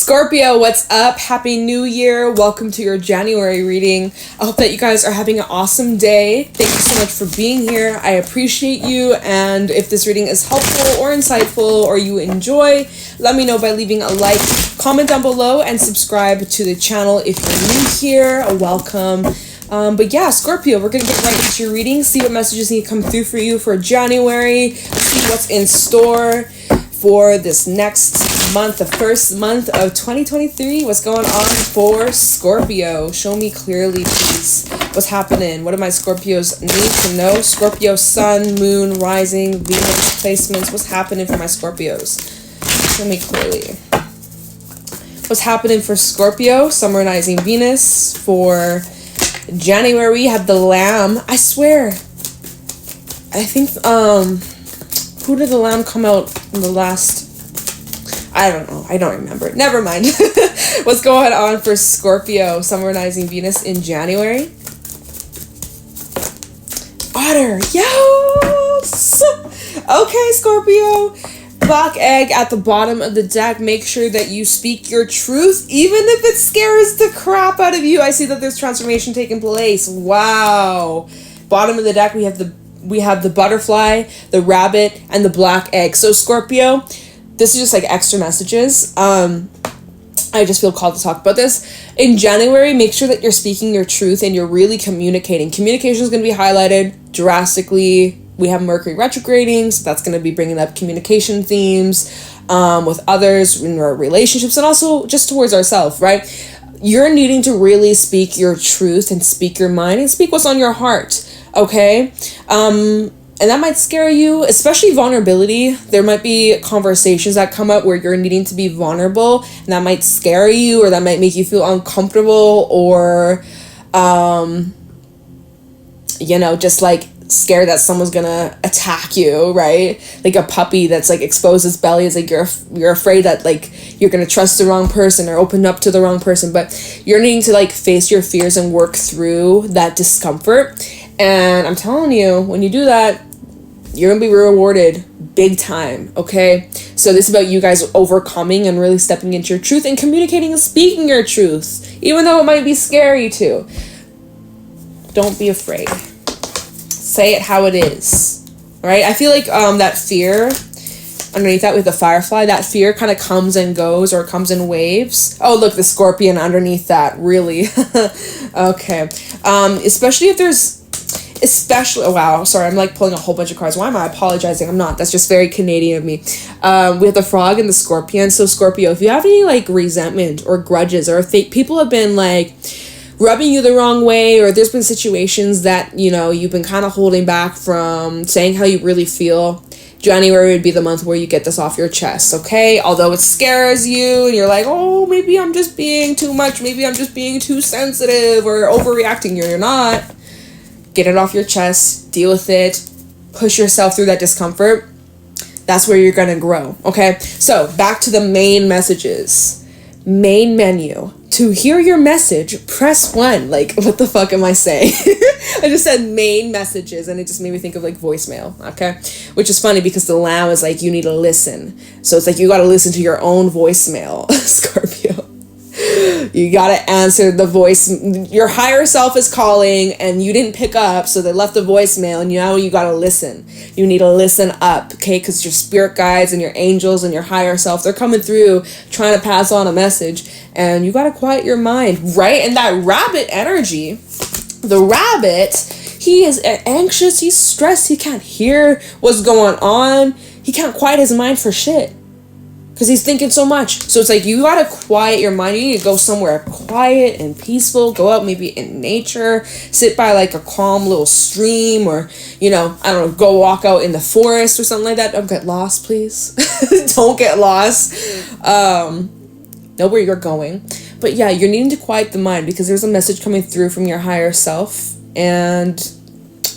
Scorpio, what's up? Happy New Year. Welcome to your January reading. I hope that you guys are having an awesome day. Thank you so much for being here. I appreciate you. And if this reading is helpful or insightful or you enjoy, let me know by leaving a like, comment down below, and subscribe to the channel if you're new here. Welcome. But yeah, Scorpio, we're going to get right into your reading, see what messages need to come through for you for January, see what's in store for this next month, the first month of 2023. What's going on for Scorpio? Show me clearly, please. What's happening? What do my Scorpios need to know? Scorpio, sun, moon, rising, Venus placements. What's happening for my Scorpios? Show me clearly. What's happening for Scorpio? Sun, rising, Venus. For January, we have the Lamb. I swear. I think, who did the Lamb come out in the last... I don't know. I don't remember. Never mind. What's going on for Scorpio? Sun, rising, Venus in January. Otter. Yes! Okay, Scorpio. Black egg at the bottom of the deck. Make sure that you speak your truth, even if it scares the crap out of you. I see that there's transformation taking place. Wow. Bottom of the deck, we have the butterfly, the rabbit, and the black egg. So Scorpio, this is just like extra messages. I just feel called to talk about this. In January, make sure that you're speaking your truth and you're really communicating. Communication is going to be highlighted drastically. We have Mercury retrograding, so that's going to be bringing up communication themes with others in our relationships and also just towards ourselves, right? You're needing to really speak your truth and speak your mind and speak what's on your heart, okay? And that might scare you, especially vulnerability. There might be conversations that come up where you're needing to be vulnerable, and that might scare you or that might make you feel uncomfortable or, just like scared that someone's gonna attack you, right? Like a puppy that's like exposed its belly. It's like you're afraid that like you're gonna trust the wrong person or open up to the wrong person, but you're needing to like face your fears and work through that discomfort. And I'm telling you, when you do that, you're gonna be rewarded big time, okay? So this is about you guys overcoming and really stepping into your truth and communicating and speaking your truth, even though it might be scary too. Don't be afraid. Say it how it is, right? I feel like that fear underneath that with the firefly, that fear kind of comes and goes or comes in waves. Oh, look, the scorpion underneath that, really. Okay. Especially if there's, oh, wow, sorry, I'm like pulling a whole bunch of cards. Why am I apologizing? I'm not. That's just very Canadian of me. We have the frog and the scorpion. So Scorpio, if you have any like resentment or grudges or if people have been like rubbing you the wrong way, or there's been situations that, you've been kind of holding back from saying how you really feel, January would be the month where you get this off your chest, okay? Although it scares you and you're like, oh, maybe I'm just being too much, maybe I'm just being too sensitive or overreacting. You're not. Get it off your chest, deal with it, push yourself through that discomfort. That's where you're gonna grow, okay? So back to the main messages. Main menu. To hear your message, press 1. Like, what the fuck am I saying? I just said main messages, and it just made me think of, like, voicemail, okay? Which is funny because the lamb is like, you need to listen. So it's like, you gotta listen to your own voicemail, Scorpio. You gotta answer the voice. Your higher self is calling, and you didn't pick up, so they left a voicemail, and now you gotta listen. You need to listen up, okay? Because your spirit guides and your angels and your higher self, they're coming through trying to pass on a message, and you gotta quiet your mind, right? And that rabbit energy, the rabbit, he is anxious, he's stressed, he can't hear what's going on, he can't quiet his mind for shit. Because he's thinking so much. So it's like, you gotta quiet your mind. You need to go somewhere quiet and peaceful. Go out maybe in nature. Sit by like a calm little stream. Or, I don't know, go walk out in the forest or something like that. Don't get lost, please. Don't get lost. Know where you're going. But yeah, you're needing to quiet the mind because there's a message coming through from your higher self. And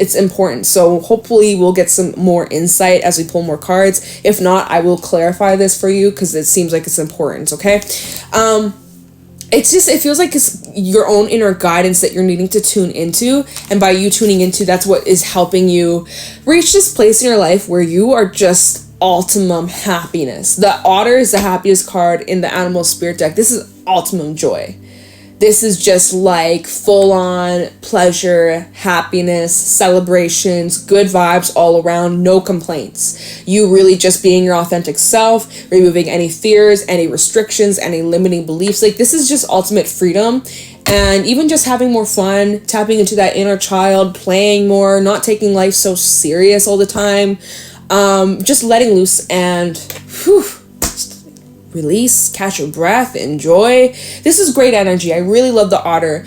it's important. So hopefully we'll get some more insight as we pull more cards. If not, I will clarify this for you because it seems like it's important, okay? It feels like it's your own inner guidance that you're needing to tune into. And by you tuning into, that's what is helping you reach this place in your life where you are just ultimum happiness. The otter is the happiest card in the animal spirit deck. This is ultimum joy. This is just like full on pleasure, happiness, celebrations, good vibes all around, no complaints. You really just being your authentic self, removing any fears, any restrictions, any limiting beliefs. Like, this is just ultimate freedom. And even just having more fun, tapping into that inner child, playing more, not taking life so serious all the time. Just letting loose and whew, release, catch your breath, enjoy. This is great energy. I really love the otter.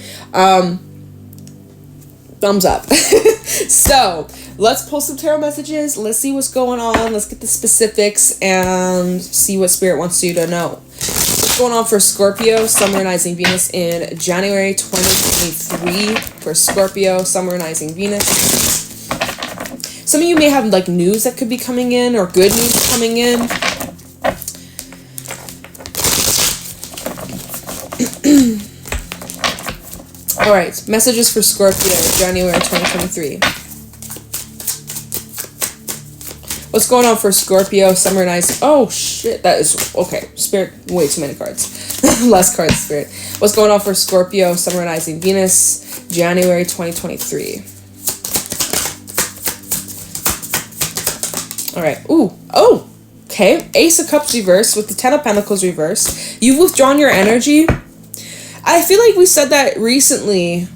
Thumbs up. So let's pull some tarot messages. Let's see what's going on. Let's get the specifics and see what spirit wants you to know. What's going on for Scorpio, Sun, Moon, and Rising Venus in January 2023? For Scorpio, Sun, Moon, and Rising Venus. Some of you may have like news that could be coming in, or good news coming in. All right, messages for Scorpio, January 2023. What's going on for Scorpio, Sun, Moon, and Rising? Oh shit, that is okay. Spirit, way too many cards. Less cards, Spirit. What's going on for Scorpio, Sun, Moon, and Rising Venus, January 2023? All right. Ooh. Oh. Okay. Ace of Cups reversed with the Ten of Pentacles reversed. You've withdrawn your energy. I feel like we said that recently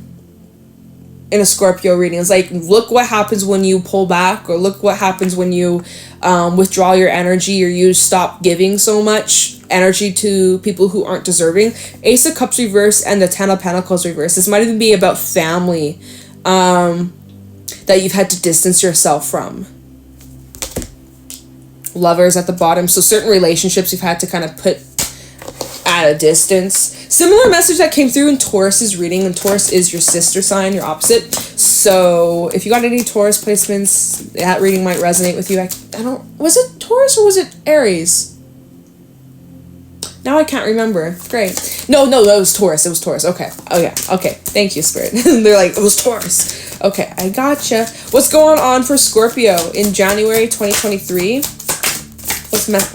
in a Scorpio reading. It's like, look what happens when you pull back, or look what happens when you withdraw your energy, or you stop giving so much energy to people who aren't deserving. Ace of Cups reversed and the Ten of Pentacles reversed. This might even be about family that you've had to distance yourself from. Lovers at the bottom. So certain relationships you've had to kind of put at a distance. Similar message that came through in Taurus's reading, and Taurus is your sister sign, your opposite. So if you got any Taurus placements, that reading might resonate with you. I don't, was it Taurus or was it Aries? Now I can't remember. Great. No, it was Taurus. It was Taurus. Okay. Oh yeah. Okay. Thank you, Spirit. They're like, it was Taurus. Okay, I gotcha. What's going on for Scorpio in January 2023?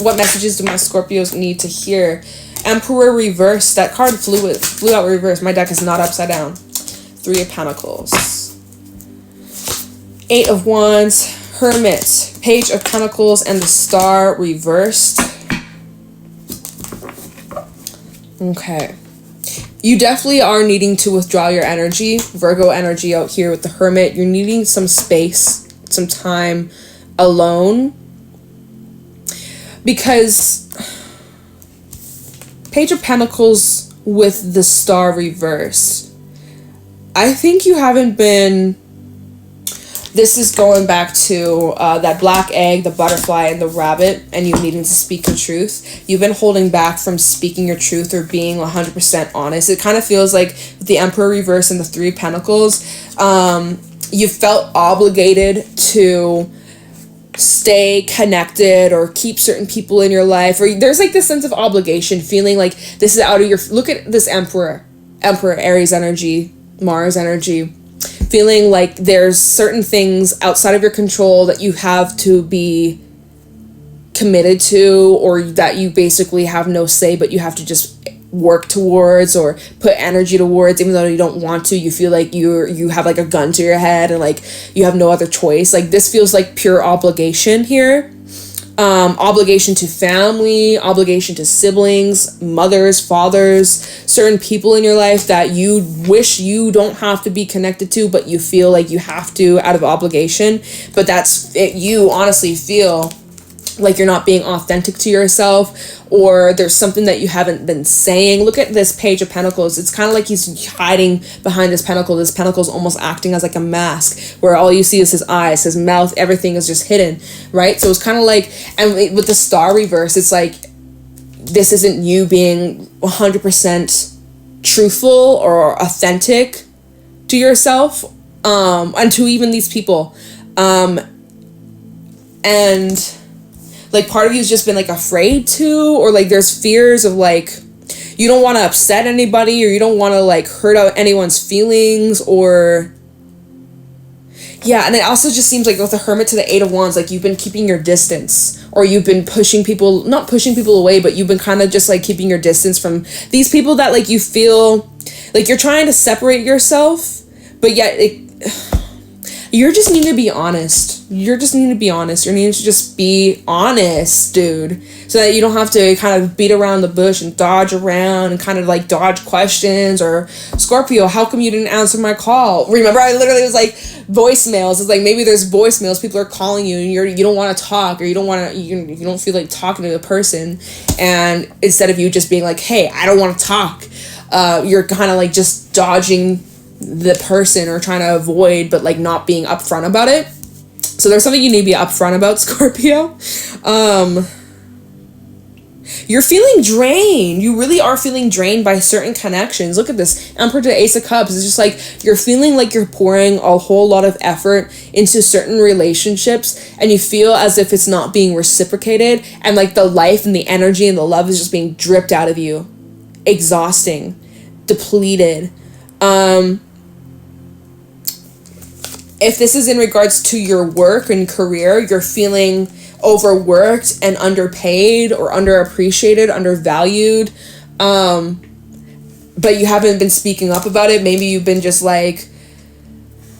What messages do my Scorpios need to hear? Emperor reverse. That card flew out reverse. My deck is not upside down. Three of Pentacles. Eight of Wands. Hermit. Page of Pentacles and the Star reversed. Okay. You definitely are needing to withdraw your energy. Virgo energy out here with the Hermit. You're needing some space, some time alone. Because Page of Pentacles with the Star reversed. I think you haven't been... This is going back to that black egg, the butterfly, and the rabbit, and you needing to speak your truth. You've been holding back from speaking your truth or being 100% honest. It kind of feels like with the Emperor reverse and the Three of Pentacles, you felt obligated to stay connected or keep certain people in your life, or there's like this sense of obligation, feeling like this is out of your... Look at this Emperor, Aries energy, Mars energy, feeling like there's certain things outside of your control that you have to be committed to, or that you basically have no say, but you have to just work towards or put energy towards, even though you don't want to. You feel like you have like a gun to your head and like you have no other choice. Like this feels like pure obligation here. Obligation to family, obligation to siblings, mothers, fathers, certain people in your life that you wish you don't have to be connected to, but you feel like you have to out of obligation. But that's it. You honestly feel like you're not being authentic to yourself, or there's something that you haven't been saying. Look at this Page of Pentacles. It's kind of like he's hiding behind this pentacle. This pentacle is almost acting as like a mask, where all you see is his eyes, his mouth, everything is just hidden, right? So it's kind of like, and with the Star reverse, it's like this isn't you being 100% truthful or authentic to yourself, and to even these people, and like part of you's just been like afraid to, or like there's fears of like you don't want to upset anybody, or you don't want to like hurt out anyone's feelings, or Yeah, and it also just seems like with the Hermit to the Eight of Wands, like you've been keeping your distance, or you've been pushing people, not pushing people away, but you've been kind of just like keeping your distance from these people that like you feel like you're trying to separate yourself, but yet you just need to be honest. You just need to be honest. You need to just be honest, dude. So that you don't have to kind of beat around the bush and dodge around and kind of like dodge questions. Or, Scorpio, how come you didn't answer my call? Remember, I literally was like, voicemails. It's like maybe there's voicemails. People are calling you and you don't want to talk, or you don't feel like talking to the person. And instead of you just being like, hey, I don't want to talk, you're kind of like just dodging the person or trying to avoid, but like not being upfront about it. So there's something you need to be upfront about, Scorpio. You're feeling drained. You really are feeling drained by certain connections. Look at this. Emperor to Ace of Cups. It's just like you're feeling like you're pouring a whole lot of effort into certain relationships, and you feel as if it's not being reciprocated, and like the life and the energy and the love is just being dripped out of you. Exhausting. Depleted. If this is in regards to your work and career, you're feeling overworked and underpaid or underappreciated, undervalued, but you haven't been speaking up about it. Maybe you've been just like,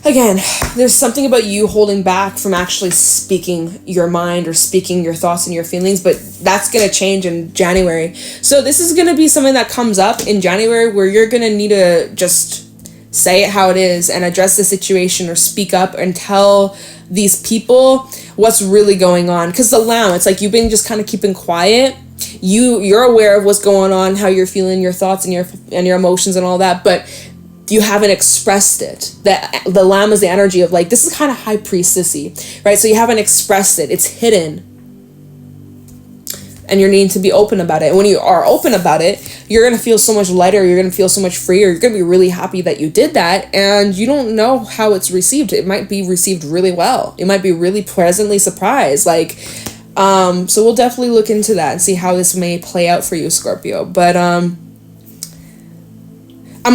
again, there's something about you holding back from actually speaking your mind or speaking your thoughts and your feelings, but that's going to change in January. So this is going to be something that comes up in January where you're going to need to just say it how it is and address the situation, or speak up and tell these people what's really going on. Because the Lamb, it's like you've been just kind of keeping quiet. You're aware of what's going on, how you're feeling, your thoughts and your emotions and all that, but you haven't expressed it. That the Lamb is the energy of like, this is kind of high priestessy, right? So you haven't expressed it. It's hidden. And you're needing to be open about it. And when you are open about it, you're going to feel so much lighter. You're going to feel so much freer. You're going to be really happy that you did that. And you don't know how it's received. It might be received really well. You might be really pleasantly surprised. Like, so we'll definitely look into that and see how this may play out for you, Scorpio. But, I'm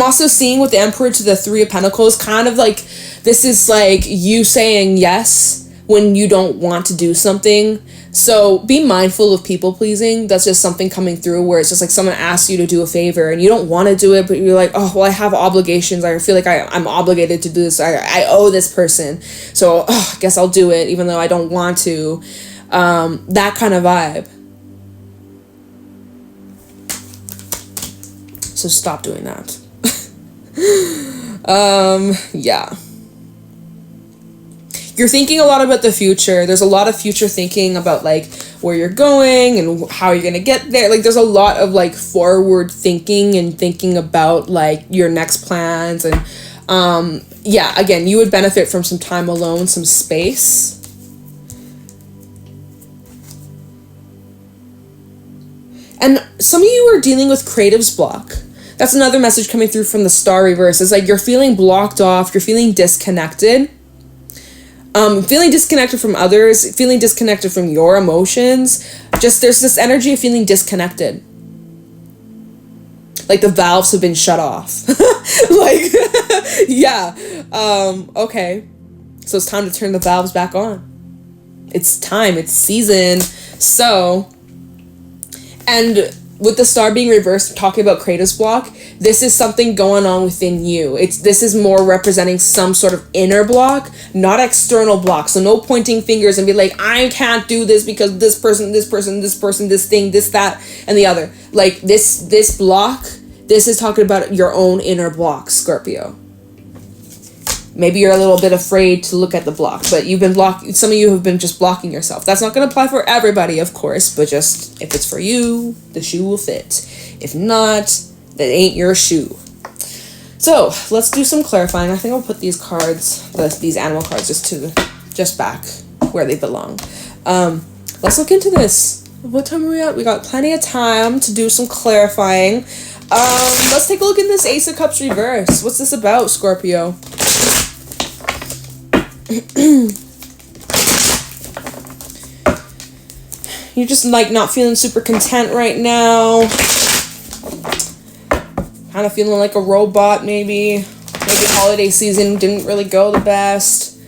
also seeing with the Emperor to the Three of Pentacles, kind of like, this is like you saying yes when you don't want to do something. So be mindful of people pleasing. That's just something coming through where it's just like someone asks you to do a favor and you don't want to do it, but you're like, oh, well, I have obligations. I feel like I'm obligated to do this. I owe this person. So I guess I'll do it even though I don't want to. That kind of vibe. So stop doing that. Yeah. You're thinking a lot about the future. There's a lot of future thinking about like where you're going and how you're gonna get there. Like there's a lot of like forward thinking and thinking about like your next plans. And yeah, again, you would benefit from some time alone, some space. And some of you are dealing with creative's block. That's another message coming through from the Star reverse. It's like you're feeling blocked off. You're feeling disconnected. Feeling disconnected from others, feeling disconnected from your emotions. Just there's this energy of feeling disconnected. Like the valves have been shut off. Like, yeah. Okay. So it's time to turn the valves back on. It's time. It's season. So, and with the Star being reversed, talking about creative's block, this is something going on within you. This is more representing some sort of inner block, not external block. So no pointing fingers and be like, I can't do this because this person, this thing, this, that, and the other. Like this block, this is talking about your own inner block, Scorpio. Maybe you're a little bit afraid to look at the block, but you've been some of you have been just blocking yourself. That's not going to apply for everybody, of course, but just if it's for you, the shoe will fit. If not, that ain't your shoe. So let's do some clarifying. I think I'll put these cards, these animal cards, just back where they belong. Let's look into this. What time are we at? We got plenty of time to do some clarifying. Let's take a look at this Ace of Cups reverse. What's this about, Scorpio? You're just like not feeling super content right now. Kind of feeling like a robot, maybe. Maybe holiday season didn't really go the best.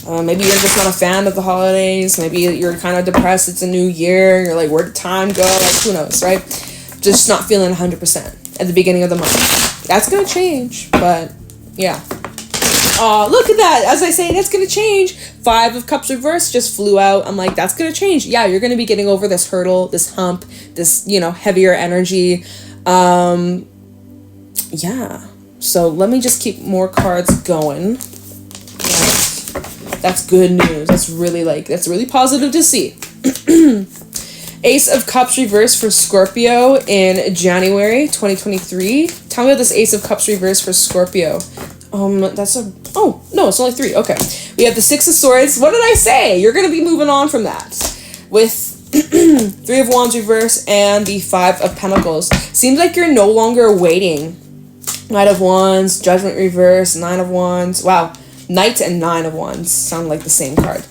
Maybe you're just not a fan of the holidays. Maybe you're kind of depressed. It's a new year. You're like, where'd time go? Like, who knows, right? Just not feeling 100% at the beginning of the month. That's going to change, but yeah. Oh, look at that. As I say, that's going to change. 5 of Cups reversed just flew out. I'm like, that's going to change. Yeah, you're going to be getting over this hurdle, this hump, this, heavier energy. Yeah. So let me just keep more cards going. That's good news. That's really positive to see. Ace of Cups reversed for Scorpio in January 2023. Tell me about this Ace of Cups reversed for Scorpio. No, it's only 3. Okay. We have the 6 of Swords. What did I say? You're going to be moving on from that. With 3 of Wands reversed and the 5 of Pentacles. Seems like you're no longer waiting. Knight of Wands, Judgment reversed, 9 of Wands. Wow. Knight and 9 of Wands sound like the same card.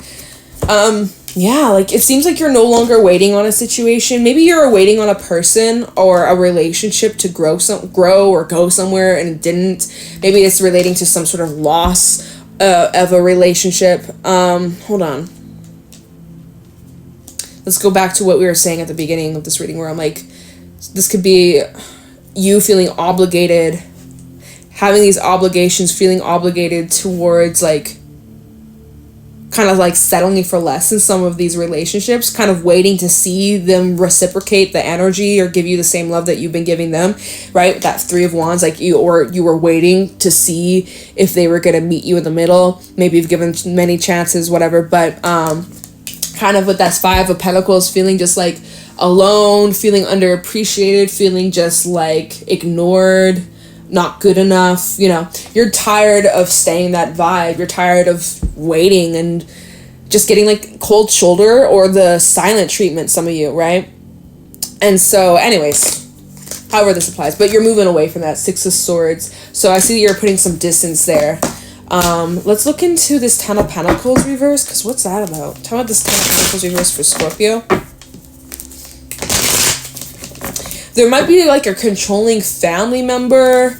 Yeah, like it seems like you're no longer waiting on a situation. Maybe you're waiting on a person or a relationship to grow or go somewhere and it didn't. Maybe it's relating to some sort of loss of a relationship. Hold on. Let's go back to what we were saying at the beginning of this reading where I'm like, this could be you feeling obligated, having these obligations, feeling obligated towards like kind of like settling for less in some of these relationships, kind of waiting to see them reciprocate the energy or give you the same love that you've been giving them, right? That 3 of Wands, like you were waiting to see if they were going to meet you in the middle. Maybe you've given many chances, whatever, but kind of with that 5 of Pentacles, feeling just like alone, feeling underappreciated, feeling just like ignored, not good enough. You're tired of staying that vibe. You're tired of waiting and just getting like cold shoulder or the silent treatment, some of you, right? And so anyways, however this applies, but you're moving away from that 6 of Swords. So I see you're putting some distance there. Let's look into this 10 of Pentacles reverse, because what's that about? Tell me about this 10 of Pentacles reverse for Scorpio. There might be like a controlling family member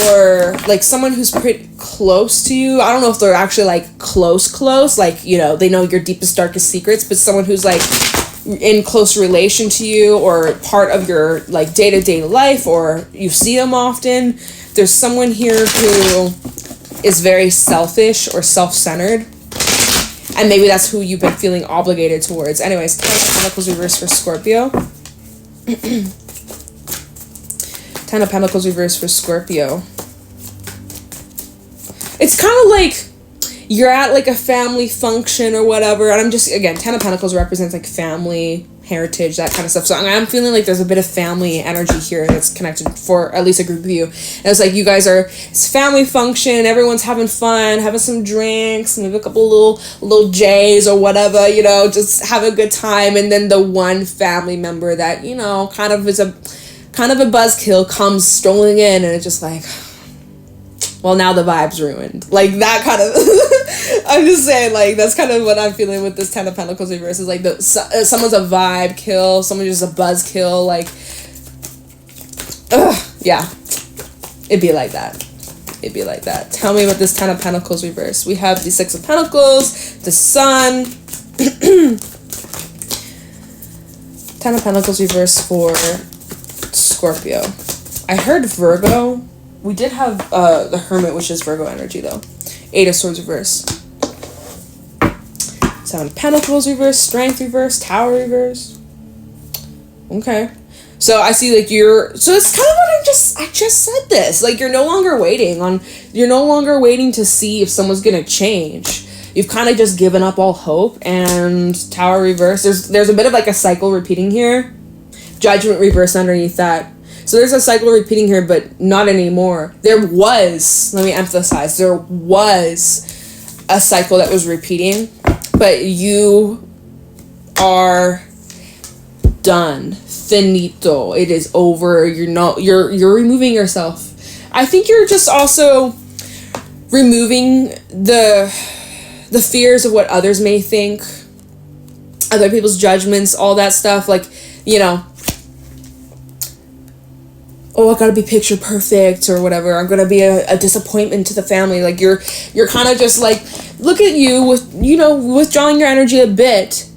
or like someone who's pretty close to you. I don't know if they're actually like close, like, they know your deepest, darkest secrets, but someone who's like in close relation to you or part of your like day-to-day life, or you see them often. There's someone here who is very selfish or self-centered, and maybe that's who you've been feeling obligated towards. Anyways, 10 of Pentacles reverse for Scorpio. 10 of Pentacles reverse for Scorpio. It's kind of like you're at like a family function or whatever, and I'm just, again, 10 of Pentacles represents like family, heritage, that kind of stuff. So I'm feeling like there's a bit of family energy here that's connected for at least a group of you. And it's like you guys it's family function, everyone's having fun, having some drinks, maybe a couple little J's or whatever, just have a good time. And then the one family member that, kind of is a buzzkill comes strolling in, and it's just like, well, now the vibe's ruined. Like that kind of, I'm just saying, like, that's kind of what I'm feeling with this 10 of Pentacles reverse. Is like someone's a vibe kill, someone's just a buzzkill, like, yeah, it'd be like that. Tell me about this 10 of Pentacles reverse. We have the 6 of Pentacles, the Sun, 10 of Pentacles reverse for Scorpio. I heard Virgo. We did have the Hermit, which is Virgo energy, though. 8 of Swords reverse. 7 of Pentacles reverse. Strength reverse. Tower reverse. Okay. So I see like so it's kind of what I just said this. Like you're no longer waiting to see if someone's gonna change. You've kind of just given up all hope. And Tower reverse. There's a bit of like a cycle repeating here. Judgment reverse underneath that. So there's a cycle repeating here, but not anymore. There was a cycle that was repeating, but you are done. Finito. It is over. You're removing yourself. I think you're just also removing the fears of what others may think, other people's judgments, all that stuff. Like, oh, I gotta be picture perfect or whatever. I'm gonna be a disappointment to the family. Like you're kind of just like look at you with, withdrawing your energy a bit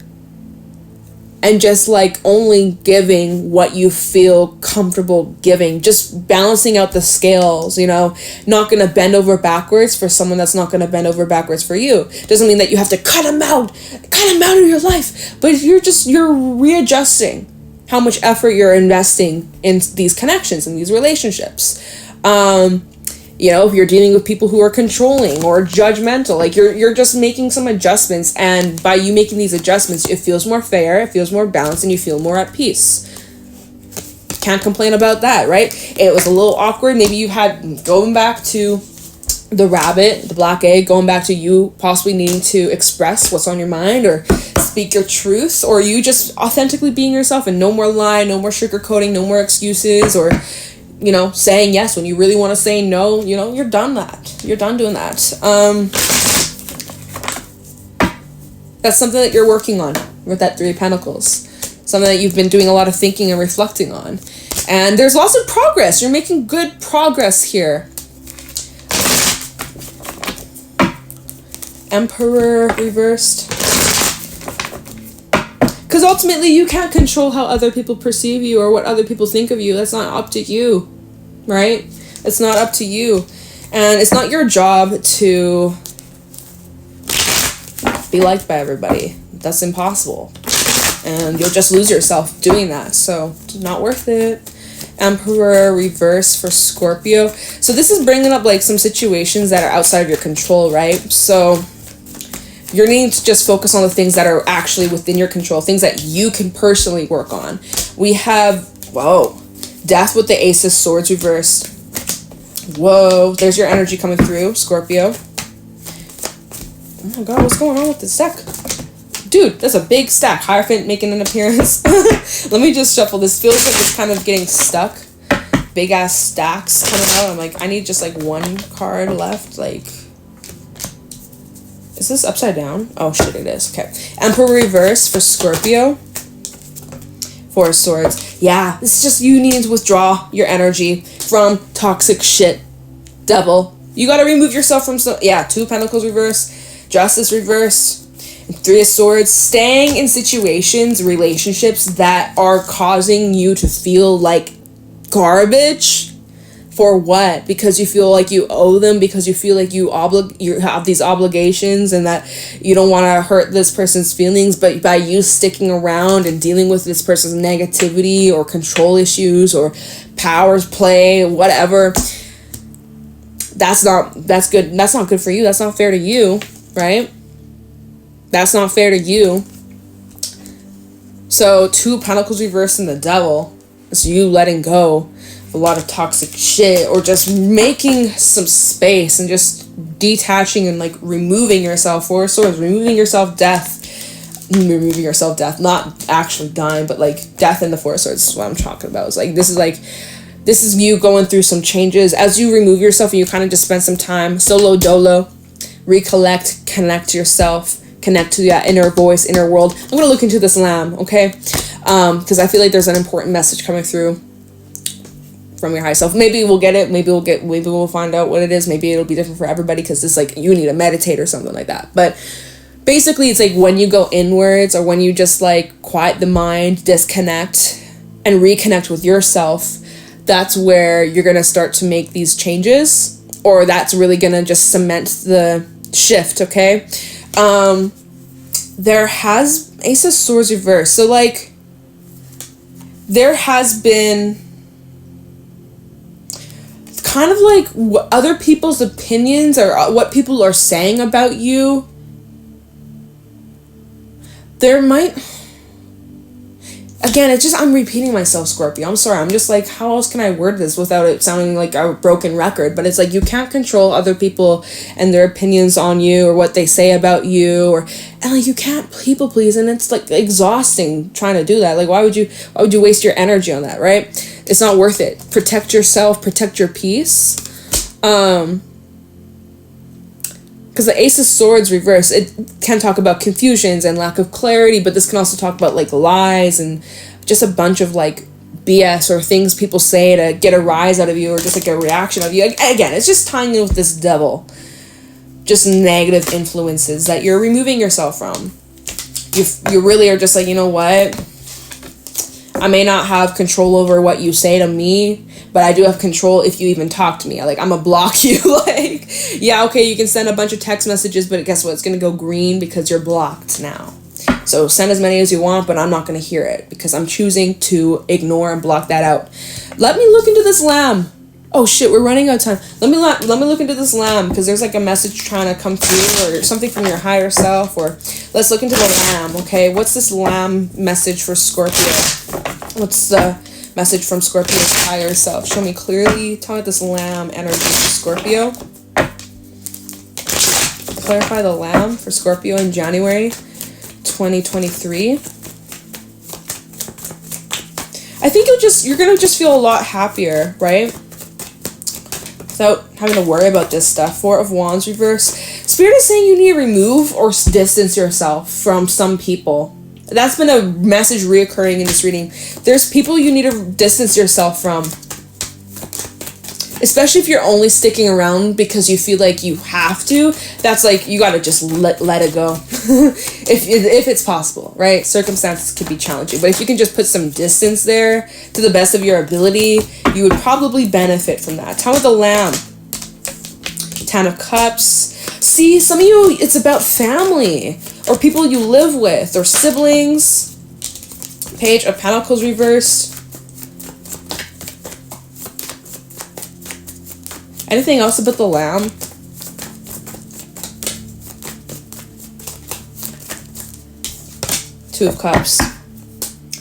and just like only giving what you feel comfortable giving, just balancing out the scales, not going to bend over backwards for someone that's not going to bend over backwards for you. Doesn't mean that you have to cut them out of your life, but you're readjusting how much effort you're investing in these connections and these relationships. If you're dealing with people who are controlling or judgmental, like you're just making some adjustments, and by you making these adjustments, it feels more fair, it feels more balanced, and you feel more at peace. Can't complain about that, right? It was a little awkward. Maybe you had going back to the rabbit, the black egg, going back to you possibly needing to express what's on your mind or speak your truth, or you just authentically being yourself and no more lie, no more sugarcoating, no more excuses, or saying yes when you really want to say no. You're done that. You're done doing that. That's something that you're working on with that 3 of Pentacles. Something that you've been doing a lot of thinking and reflecting on. And there's lots of progress. You're making good progress here. Emperor reversed. Because ultimately you can't control how other people perceive you or what other people think of you. That's not up to you, right? It's not up to you. And it's not your job to be liked by everybody. That's impossible. And you'll just lose yourself doing that. So, not worth it. Emperor reverse for Scorpio. So this is bringing up like some situations that are outside of your control, right? So you're needing to just focus on the things that are actually within your control, things that you can personally work on. We have, Death with the Ace of Swords reversed. Whoa, there's your energy coming through, Scorpio. Oh my god, what's going on with this deck? Dude, that's a big stack. Hierophant making an appearance. Let me just shuffle. This feels like it's kind of getting stuck. Big ass stacks coming out. I'm like, I need just like one card left. Like, is this upside down? Oh shit, it is. Okay. Emperor reverse for Scorpio. 4 of Swords. Yeah, this is just you needing to withdraw your energy from toxic shit. Devil. You gotta remove yourself from some... Yeah, 2 of Pentacles reverse. Justice reverse. 3 of Swords. Staying in situations, relationships that are causing you to feel like garbage. For what? Because you feel like you owe them, because you feel like you have these obligations and that you don't want to hurt this person's feelings, but by you sticking around and dealing with this person's negativity or control issues or powers play, whatever, that's not good for you. That's not fair to you, right? That's not fair to you. So 2 Pentacles reversed and the Devil. It's you letting go a lot of toxic shit, or just making some space and just detaching and like removing yourself. 4 of Swords, removing yourself death, not actually dying, but like death in the 4 of Swords is what I'm talking about. It's like this is you going through some changes as you remove yourself and you kind of just spend some time solo dolo, recollect, connect to yourself, connect to that inner voice, inner world. I'm gonna look into this lamb, okay? Because I feel like there's an important message coming through from your high self. Maybe we'll get it. Maybe we'll find out what it is. Maybe it'll be different for everybody because it's like you need to meditate or something like that. But basically, it's like when you go inwards or when you just like quiet the mind, disconnect, and reconnect with yourself, that's where you're gonna start to make these changes, or that's really gonna just cement the shift. Okay. There has Ace of Swords reversed. So like there has been kind of like other people's opinions or what people are saying about you. There might... Again, it's just, I'm repeating myself, Scorpio. I'm sorry. I'm just like, how else can I word this without it sounding like a broken record? But it's like, you can't control other people and their opinions on you or what they say about you, and like, you can't people please, and it's like exhausting trying to do that. Like, why would you waste your energy on that, right? It's not worth it. Protect yourself, protect your peace. Because the Ace of Swords reverse, it can talk about confusions and lack of clarity, but this can also talk about like lies and just a bunch of like BS or things people say to get a rise out of you or just like a reaction of you. Again, it's just tying in with this Devil. just negative influences that you're removing yourself from. You really are just like, you know what? I may not have control over what you say to me, but I do have control if you even talk to me. Like, I'm gonna block you. Like, yeah, okay, you can send a bunch of text messages, but guess what? It's gonna go green because you're blocked now. So send as many as you want, but I'm not gonna hear it because I'm choosing to ignore and block that out. Let me look into this lamb. Oh shit, we're running out of time. Let me look into this lamb because there's like a message trying to come through or something from your higher self. Or let's look into the lamb. Okay, what's this lamb message for Scorpio? What's the message from Scorpio's higher self? Show me clearly. Tell me this lamb energy for Scorpio. Clarify the lamb for Scorpio in January 2023. I think you're gonna just feel a lot happier, right? Without having to worry about this stuff. Four of Wands reverse. Spirit is saying you need to remove or distance yourself from some people. That's been a message reoccurring in this reading. There's people you need to distance yourself from. Especially if you're only sticking around because you feel like you have to. That's like, you gotta just let it go. if it's possible, right? Circumstances could be challenging. But if you can just put some distance there to the best of your ability, you would probably benefit from that. Tell me the lamb. Ten of Cups. See, some of you, it's about family. Or people you live with. Or siblings. Page of Pentacles reversed. Anything else about the lamb? Two of Cups.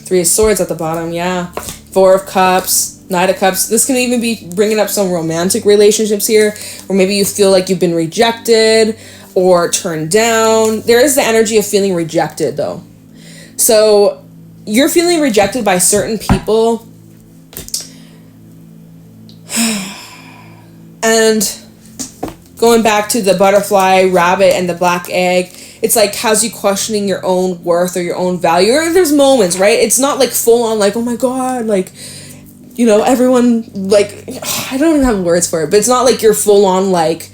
Three of Swords at the bottom, yeah. Four of Cups. Knight of Cups. This can even be bringing up some romantic relationships here. Or maybe you feel like you've been rejected or turned down. There is the energy of feeling rejected, though. So you're feeling rejected by certain people. And going back to the butterfly, rabbit, and the black egg, it's like, has you questioning your own worth or your own value. Or there's moments, right? It's not like full on, like, oh my God, like, you know, everyone, like, I don't even have words for it, but it's not like you're full on, like,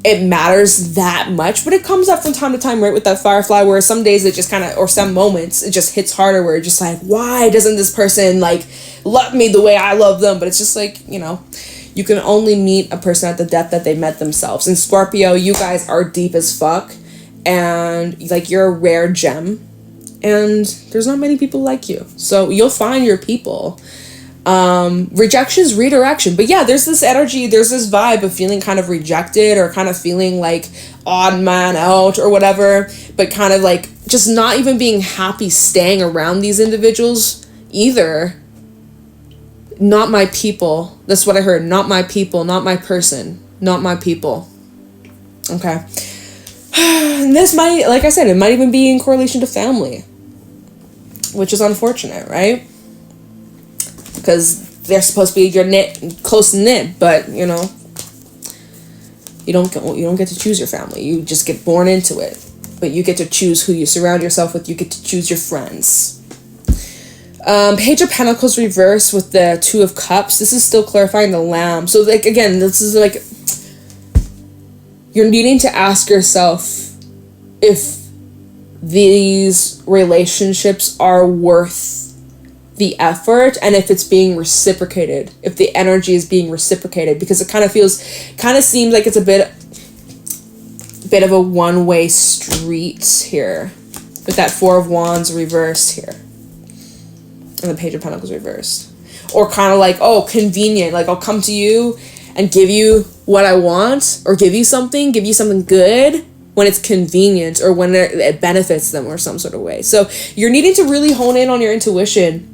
it matters that much. But it comes up from time to time, right, with that firefly, where some days it just kind of, or some moments, it just hits harder, where it's just like, why doesn't this person, like, love me the way I love them? But it's just like, you know, you can only meet a person at the depth that they met themselves. And Scorpio, you guys are deep as fuck. And, like, you're a rare gem. And there's not many people like you. So you'll find your people. Rejection is redirection. But yeah, there's this energy, there's this vibe of feeling kind of rejected or kind of feeling like odd man out or whatever. But kind of like just not even being happy staying around these individuals either. Not my people. That's what I heard. Not my people. Not my person. Not my people. Okay. And this might, like I said, it might even be in correlation to family. Which is unfortunate, right? Because they're supposed to be your close knit, but, you know, you don't get to choose your family. You just get born into it. But you get to choose who you surround yourself with. You get to choose your friends. Page of Pentacles reverse with the Two of Cups. This is still clarifying the lamb. So, like, again, this is like, you're needing to ask yourself if these relationships are worth the effort and if it's being reciprocated, if the energy is being reciprocated, because it kind of seems like it's a bit of a one-way street here with that Four of Wands reversed here. And the Page of Pentacles reversed. Or kind of like, oh, convenient. Like, I'll come to you and give you what I want. Or give you something good when it's convenient. Or when it benefits them or some sort of way. So you're needing to really hone in on your intuition.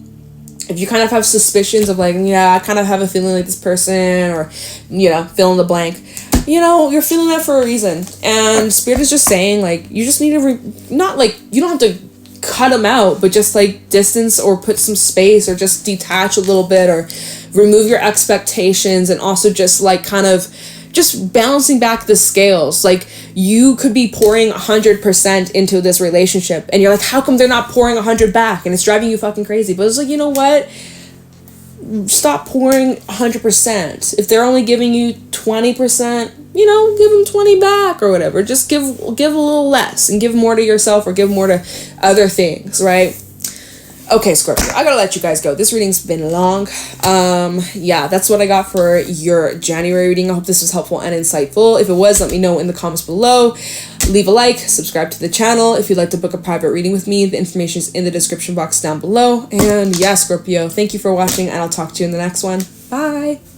If you kind of have suspicions of like, yeah, I kind of have a feeling like this person. Or, you know, fill in the blank. You know, you're feeling that for a reason. And Spirit is just saying, like, you just need to, not like, you don't have to cut them out, but just like distance or put some space or just detach a little bit or remove your expectations, and also just like kind of just balancing back the scales. Like, you could be pouring 100% into this relationship and you're like, how come they're not pouring 100 back? And it's driving you fucking crazy. But it's like, you know what? Stop pouring 100%. If they're only giving you 20%, you know, give them 20 back or whatever. Just give a little less and give more to yourself or give more to other things, right? Okay, Scorpio, I gotta let you guys go. This reading's been long. Yeah, that's what I got for your January reading. I hope this was helpful and insightful. If it was, let me know in the comments below. Leave a like, subscribe to the channel. If you'd like to book a private reading with me, the information is in the description box down below. And yeah, Scorpio, thank you for watching, and I'll talk to you in the next one. Bye!